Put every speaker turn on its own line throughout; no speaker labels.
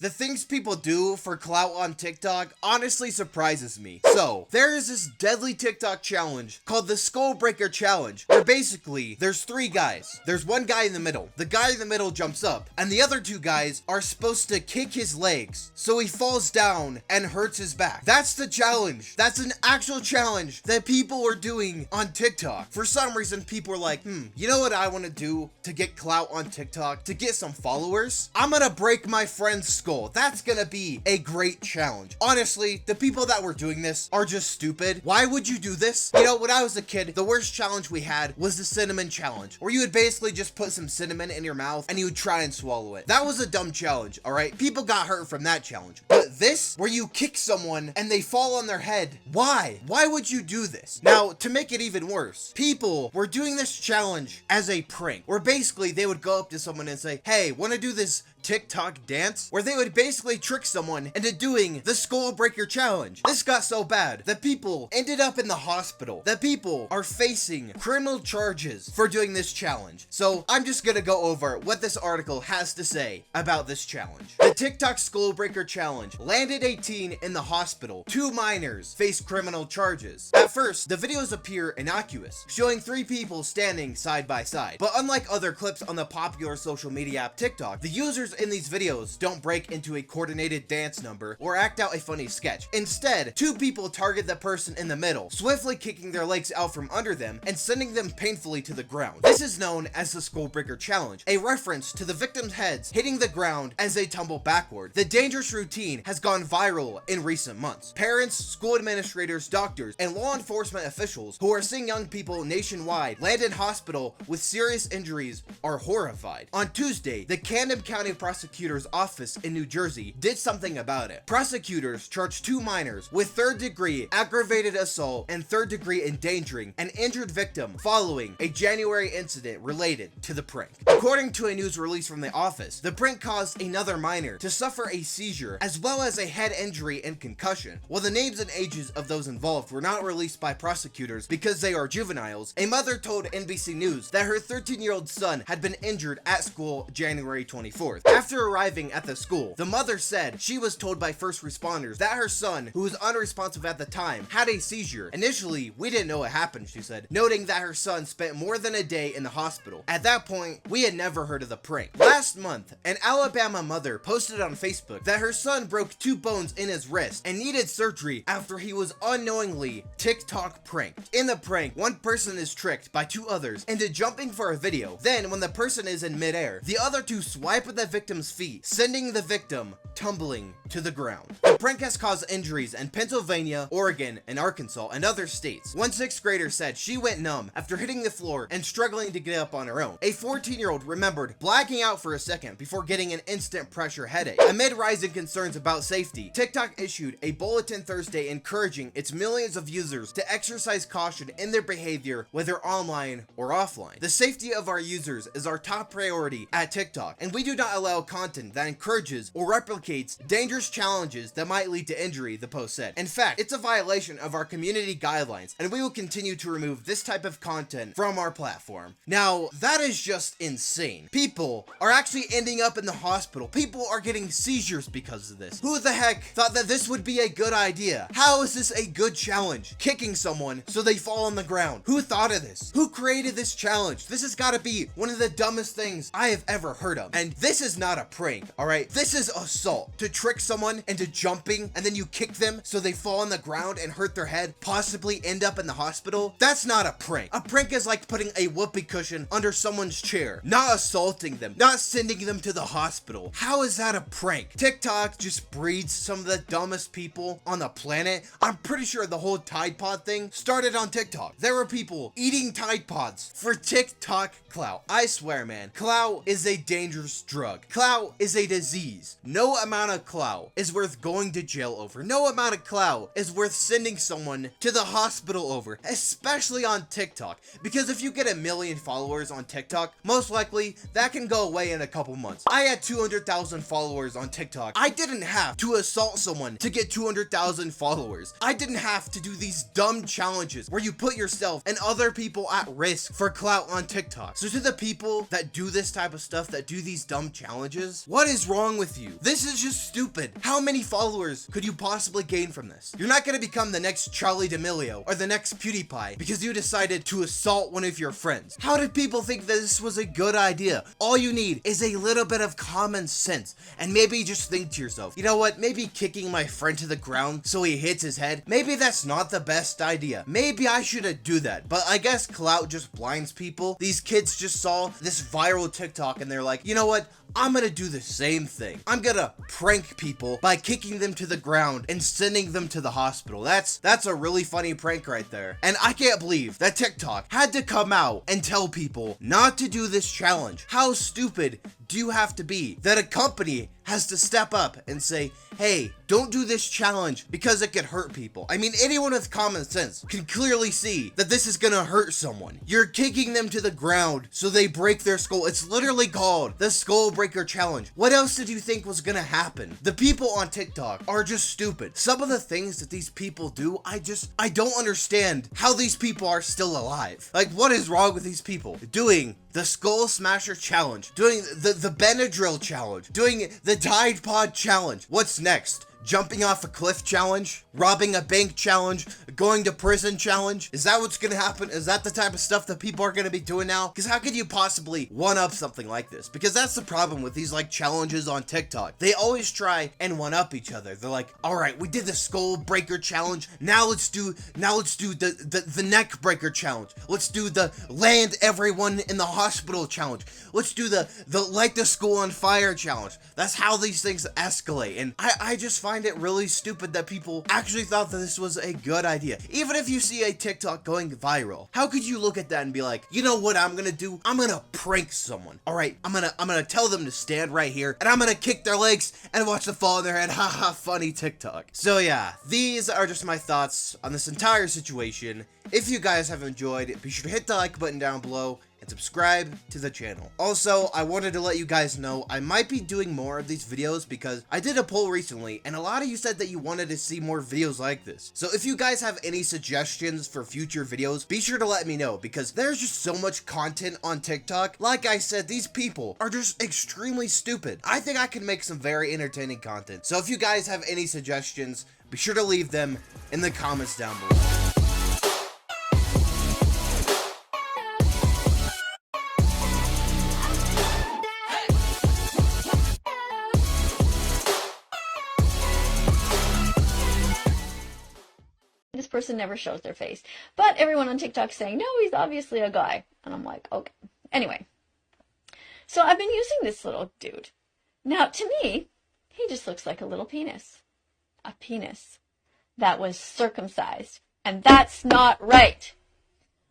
The things people do for clout on TikTok honestly surprises me. So, there is this deadly TikTok challenge called the Skull Breaker Challenge, where basically, there's 3 guys. There's one guy in the middle. The guy in the middle jumps up, and the other 2 guys are supposed to kick his legs, so he falls down and hurts his back. That's the challenge. That's an actual challenge that people are doing on TikTok. For some reason, people are like, you know what I want to do to get clout on TikTok, to get some followers? I'm gonna break my friend's skull. That's gonna be a great challenge. Honestly, the people that were doing this are just stupid. Why would you do this? You know, when I was a kid, the worst challenge we had was the cinnamon challenge, where you would basically just put some cinnamon in your mouth and you would try and swallow it. That was a dumb challenge, all right? People got hurt from that challenge. But this, where you kick someone and they fall on their head, why? Why would you do this? Now, to make it even worse, people were doing this challenge as a prank, where basically they would go up to someone and say, hey, wanna do this TikTok dance, where they would basically trick someone into doing the Skull Breaker Challenge. This got so bad that people ended up in the hospital, that people are facing criminal charges for doing this challenge. So I'm just gonna go over what this article has to say about this challenge. The TikTok Skull Breaker Challenge landed 18 in the hospital. 2 minors face criminal charges. At first, the videos appear innocuous, showing 3 people standing side by side. But unlike other clips on the popular social media app TikTok, the users in these videos don't break into a coordinated dance number or act out a funny sketch. Instead, 2 people target the person in the middle, swiftly kicking their legs out from under them and sending them painfully to the ground. This is known as the Skull Breaker Challenge, a reference to the victims' heads hitting the ground as they tumble backward. The dangerous routine has gone viral in recent months. Parents, school administrators, doctors, and law enforcement officials who are seeing young people nationwide land in hospital with serious injuries are horrified. On Tuesday, the Camden County Prosecutor's Office in New Jersey did something about it. Prosecutors charged 2 minors with 3rd-degree aggravated assault and 3rd-degree endangering an injured victim following a January incident related to the prank. According to a news release from the office, the prank caused another minor to suffer a seizure as well as a head injury and concussion. While the names and ages of those involved were not released by prosecutors because they are juveniles, a mother told NBC News that her 13-year-old son had been injured at school January 24th. After arriving at the school, the mother said she was told by first responders that her son, who was unresponsive at the time, had a seizure. Initially, we didn't know what happened, she said, noting that her son spent more than a day in the hospital. At that point, we had never heard of the prank. Last month, an Alabama mother posted on Facebook that her son broke 2 bones in his wrist and needed surgery after he was unknowingly TikTok pranked. In the prank, one person is tricked by 2 others into jumping for a video. Then, when the person is in midair, the other 2 swipe at the victim's feet, sending the victim tumbling to the ground. The prank has caused injuries in Pennsylvania, Oregon, and Arkansas, and other states. One 6th grader said she went numb after hitting the floor and struggling to get up on her own. A 14-year-old remembered blacking out for a second before getting an instant pressure headache. Amid rising concerns about safety, TikTok issued a bulletin Thursday encouraging its millions of users to exercise caution in their behavior, whether online or offline. The safety of our users is our top priority at TikTok, and we do not allow content that encourages or replicates dangerous challenges that might lead to injury, the post said. In fact, it's a violation of our community guidelines, and we will continue to remove this type of content from our platform. Now, that is just insane. People are actually ending up in the hospital. People are getting seizures because of this. Who the heck thought that this would be a good idea? How is this a good challenge? Kicking someone so they fall on the ground. Who thought of this? Who created this challenge? This has got to be one of the dumbest things I have ever heard of. And this is not a prank, all right? This is assault. To trick someone into jumping and then you kick them so they fall on the ground and hurt their head, possibly end up in the hospital. That's not a prank. A prank is like putting a whoopee cushion under someone's chair, not assaulting them, not sending them to the hospital. How is that a prank? TikTok just breeds some of the dumbest people on the planet. I'm pretty sure the whole Tide Pod thing started on TikTok. There were people eating Tide Pods for TikTok clout. I swear, man, clout is a dangerous drug. Clout is a disease. No amount of clout is worth going to jail over. No amount of clout is worth sending someone to the hospital over, especially on TikTok. Because if you get 1 million followers on TikTok, most likely that can go away in a couple months. I had 200,000 followers on TikTok. I didn't have to assault someone to get 200,000 followers. I didn't have to do these dumb challenges where you put yourself and other people at risk for clout on TikTok. So to the people that do this type of stuff, that do these dumb challenges, challenges? What is wrong with you? This is just stupid. How many followers could you possibly gain from this? You're not gonna become the next Charlie D'Amelio or the next PewDiePie because you decided to assault one of your friends. How did people think that this was a good idea? All you need is a little bit of common sense, and maybe just think to yourself, you know what, maybe kicking my friend to the ground so he hits his head, maybe that's not the best idea. Maybe I shouldn't do that. But I guess clout just blinds people. These kids just saw this viral TikTok and they're like, you know what, I'm gonna do the same thing. I'm gonna prank people by kicking them to the ground and sending them to the hospital. That's a really funny prank right there. And I can't believe that TikTok had to come out and tell people not to do this challenge. How stupid do you have to be that a company has to step up and say, hey, don't do this challenge because it could hurt people? I mean, anyone with common sense can clearly see that this is gonna hurt someone. You're kicking them to the ground so they break their skull. It's literally called the Skull Breaker Challenge. What else did you think was gonna happen? The people on TikTok are just stupid. Some of the things that these people do, I don't understand how these people are still alive. Like, what is wrong with these people? Doing the Skull Smasher Challenge, doing the Benadryl Challenge, doing the Tide Pod Challenge. What's next? Jumping off a cliff challenge? Robbing a bank challenge? Going to prison challenge? Is that what's gonna happen? Is that the type of stuff that people are gonna be doing now? Because how could you possibly one-up something like this? Because that's the problem with these like challenges on TikTok. They always try and one-up each other. They're like, all right, we did the Skull Breaker Challenge. Now let's do the Neck Breaker Challenge. Let's do the Land Everyone in the Hospital Challenge. Let's do the Light the School on Fire Challenge. That's how these things escalate. And I just find it really stupid that people actually thought that this was a good idea. Even if you see a TikTok going viral, how could you look at that and be like, you know what I'm gonna do? I'm gonna prank someone. All right, I'm gonna tell them to stand right here and I'm gonna kick their legs and watch them fall on their head. Haha, funny TikTok. So yeah, these are just my thoughts on this entire situation. If you guys have enjoyed, be sure to hit the like button down below and subscribe to the channel. Also, I wanted to let you guys know I might be doing more of these videos because I did a poll recently and a lot of you said that you wanted to see more videos like this. So if you guys have any suggestions for future videos, be sure to let me know because there's just so much content on TikTok. Like I said, these people are just extremely stupid. I think I can make some very entertaining content. So if you guys have any suggestions, be sure to leave them in the comments down below.
This person never shows their face. But everyone on TikTok is saying, no, he's obviously a guy. And I'm like, okay. Anyway. So I've been using this little dude. Now, to me, he just looks like a little penis. A penis that was circumcised. And that's not right.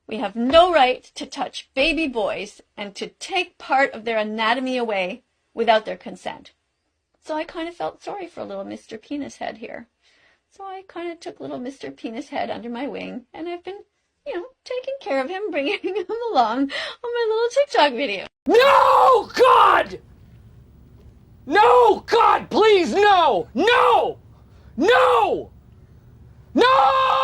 We have no right to touch baby boys and to take part of their anatomy away without their consent. So I kind of felt sorry for little Mr. Penis Head here. So I kind of took little Mr. Penis Head under my wing, and I've been, taking care of him, bringing him along on my little TikTok video.
No, God! No, God, please, no! No! No! No!